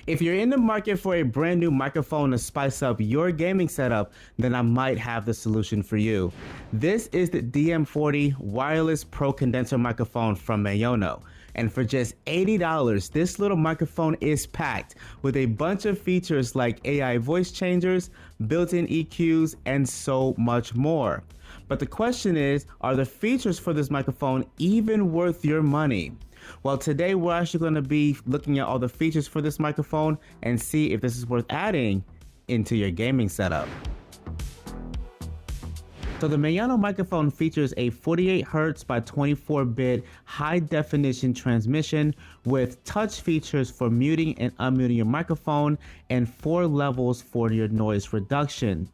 If you're in the market for a brand new microphone to spice up your gaming setup, then I might have the solution for you. This is the DM40 Wireless Pro Condenser microphone from Maono. And for just $80, this little microphone is packed with a bunch of features like AI voice changers, built-in EQs, and so much more. But the question is, are the features for this microphone even worth your money? Well, today we're actually going to be looking at all the features for this microphone and see if this is worth adding into your gaming setup. So the Maono microphone features a 48 Hz by 24-bit high definition transmission with touch features for muting and unmuting your microphone and 4 levels for your noise reduction.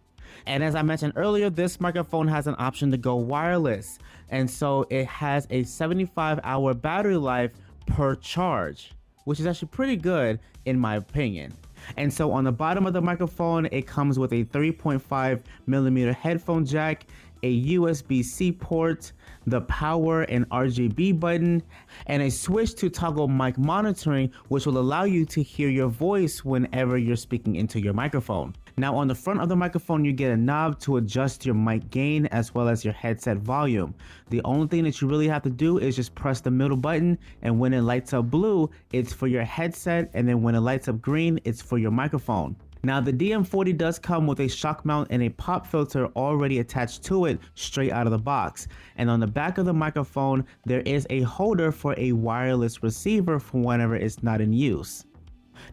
And as I mentioned earlier, this microphone has an option to go wireless. And so it has a 75-hour battery life per charge, which is actually pretty good in my opinion. And so on the bottom of the microphone, it comes with a 3.5mm headphone jack, a USB-C port, the power and RGB button, and a switch to toggle mic monitoring, which will allow you to hear your voice whenever you're speaking into your microphone. Now on the front of the microphone, you get a knob to adjust your mic gain as well as your headset volume. The only thing that you really have to do is just press the middle button, and when it lights up blue, it's for your headset, and then when it lights up green, it's for your microphone. Now the DM40 does come with a shock mount and a pop filter already attached to it straight out of the box. And on the back of the microphone, there is a holder for a wireless receiver for whenever it's not in use.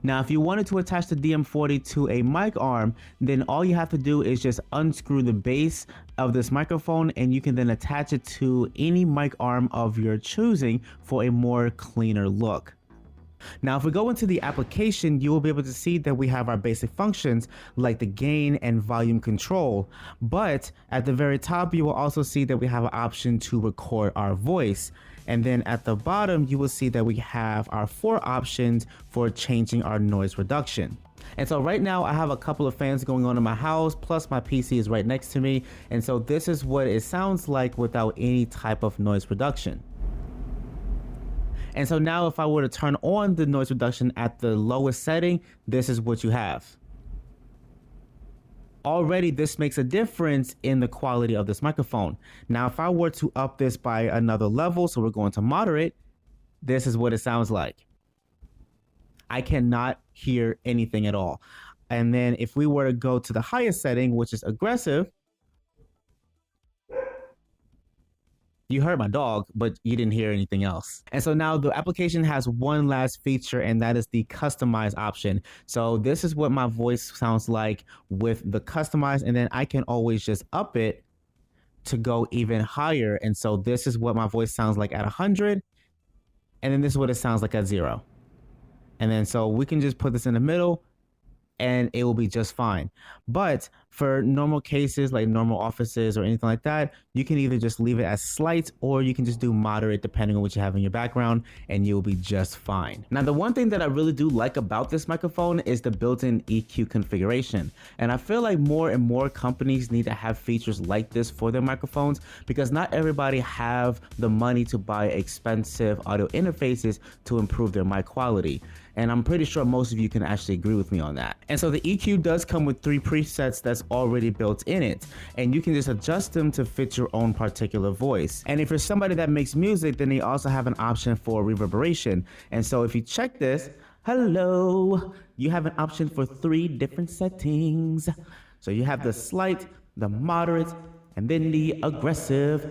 Now, if you wanted to attach the DM40 to a mic arm, then all you have to do is just unscrew the base of this microphone and you can then attach it to any mic arm of your choosing for a more cleaner look. Now, if we go into the application, you will be able to see that we have our basic functions like the gain and volume control. But at the very top, you will also see that we have an option to record our voice. And then at the bottom, you will see that we have our 4 options for changing our noise reduction. And so right now I have a couple of fans going on in my house, plus my PC is right next to me. And so this is what it sounds like without any type of noise reduction. And so now if I were to turn on the noise reduction at the lowest setting, this is what you have. Already this makes a difference in the quality of this microphone. Now if I were to up this by another level, so we're going to moderate, this is what it sounds like. I cannot hear anything at all. And then if we were to go to the highest setting, which is aggressive, you heard my dog, but you didn't hear anything else. And so now the application has one last feature, and that is the customize option. So this is what my voice sounds like with the customize, and then I can always just up it to go even higher. And so this is what my voice sounds like at 100, and then this is what it sounds like at 0. And then so we can just put this in the middle and it will be just fine. But for normal cases like normal offices or anything like that, you can either just leave it as slight or you can just do moderate depending on what you have in your background and you'll be just fine. Now the one thing that I really do like about this microphone is the built-in EQ configuration. And I feel like more and more companies need to have features like this for their microphones because not everybody have the money to buy expensive audio interfaces to improve their mic quality. And I'm pretty sure most of you can actually agree with me on that. And so the EQ does come with 3 presets that's already built in it. And you can just adjust them to fit your own particular voice. And if you're somebody that makes music, then they also have an option for reverberation. And so if you check this, hello, you have an option for 3 different settings. So you have the slight, the moderate, and then the aggressive.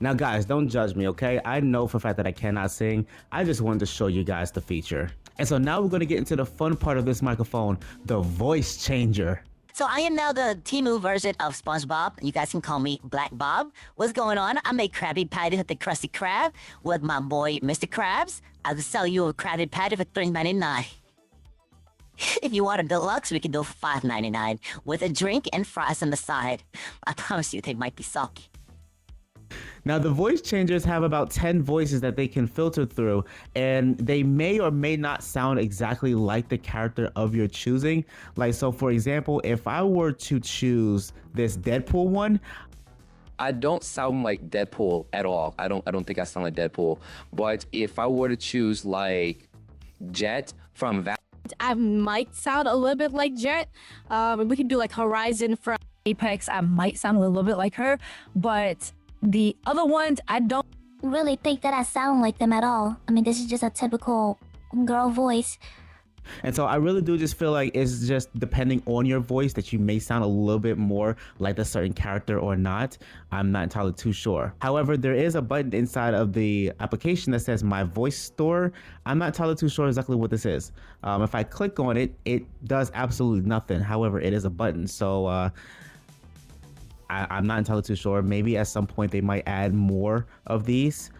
Now guys, don't judge me, okay? I know for a fact that I cannot sing. I just wanted to show you guys the feature. And so now we're gonna get into the fun part of this microphone, the voice changer. So I am now the Temu version of SpongeBob. You guys can call me Black Bob. What's going on? I make Krabby Patty with the Krusty Krab with my boy Mr. Krabs. I will sell you a Krabby Patty for $3.99. If you want a deluxe, we can do $5.99 with a drink and fries on the side. I promise you they might be soggy. Now the voice changers have about 10 voices that they can filter through, and they may or may not sound exactly like the character of your choosing. Like, so for example, if I were to choose this Deadpool one, I don't sound like Deadpool at all. I don't think I sound like Deadpool. But if I were to choose like Jet from I might sound a little bit like Jet. We can do like Horizon from Apex. I might sound a little bit like her, but the other ones, I don't really think that I sound like them at all. I mean, this is just a typical girl voice. And so I really do just feel like it's just depending on your voice that you may sound a little bit more like a certain character or not. I'm not entirely too sure. However, there is a button inside of the application that says My Voice Store. I'm not entirely too sure exactly what this is. If I click on it, it does absolutely nothing. However, it is a button. So I'm not entirely too sure. Maybe at some point they might add more of these.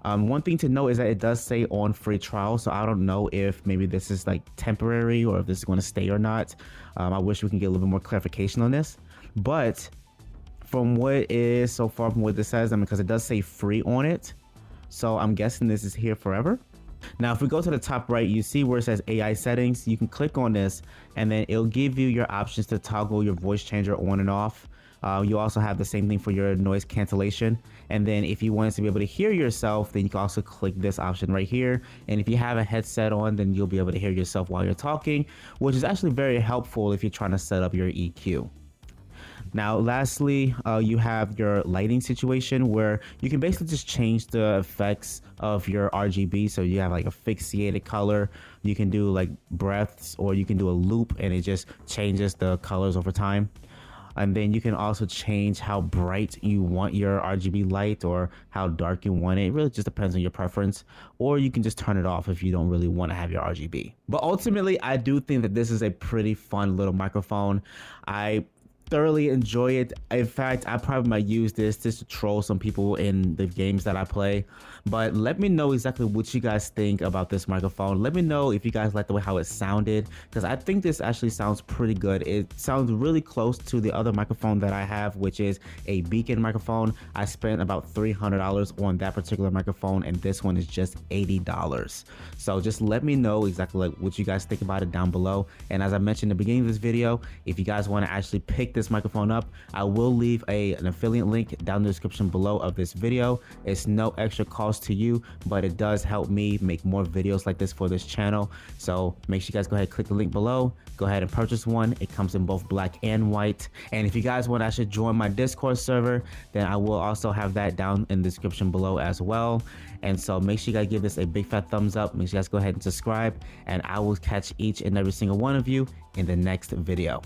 One thing to note is that it does say on free trial, so I don't know if maybe this is like temporary or if this is going to stay or not. I wish we can get a little bit more clarification on this, but from what is so far from what this says, I mean, because it does say free on it, so I'm guessing this is here forever. Now, if we go to the top right, you see where it says AI settings. You can click on this and then it'll give you your options to toggle your voice changer on and off. You also have the same thing for your noise cancellation. And then if you want to be able to hear yourself, then you can also click this option right here. And if you have a headset on, then you'll be able to hear yourself while you're talking, which is actually very helpful if you're trying to set up your EQ. Now, lastly, you have your lighting situation where you can basically just change the effects of your RGB. So you have like a fixated color. You can do like breaths, or you can do a loop and it just changes the colors over time. And then you can also change how bright you want your RGB light or how dark you want it. It really just depends on your preference. Or you can just turn it off if you don't really want to have your RGB. But ultimately, I do think that this is a pretty fun little microphone. I thoroughly enjoy it. In fact, I probably might use this just to troll some people in the games that I play. But let me know exactly what you guys think about this microphone. Let me know if you guys like the way how it sounded, because I think this actually sounds pretty good. It sounds really close to the other microphone that I have, which is a Beacon microphone. I spent about $300 on that particular microphone, and this one is just $80. So just let me know exactly like what you guys think about it down below. And as I mentioned in the beginning of this video, if you guys want to actually pick this microphone up, I will leave an affiliate link down in the description below of this video. It's no extra cost to you, but it does help me make more videos like this for this channel. So make sure you guys go ahead and click the link below, go ahead and purchase one. It comes in both black and white. And if you guys want to actually join my Discord server, then I will also have that down in the description below as well. And so make sure you guys give this a big fat thumbs up. Make sure you guys go ahead and subscribe, and I will catch each and every single one of you in the next video.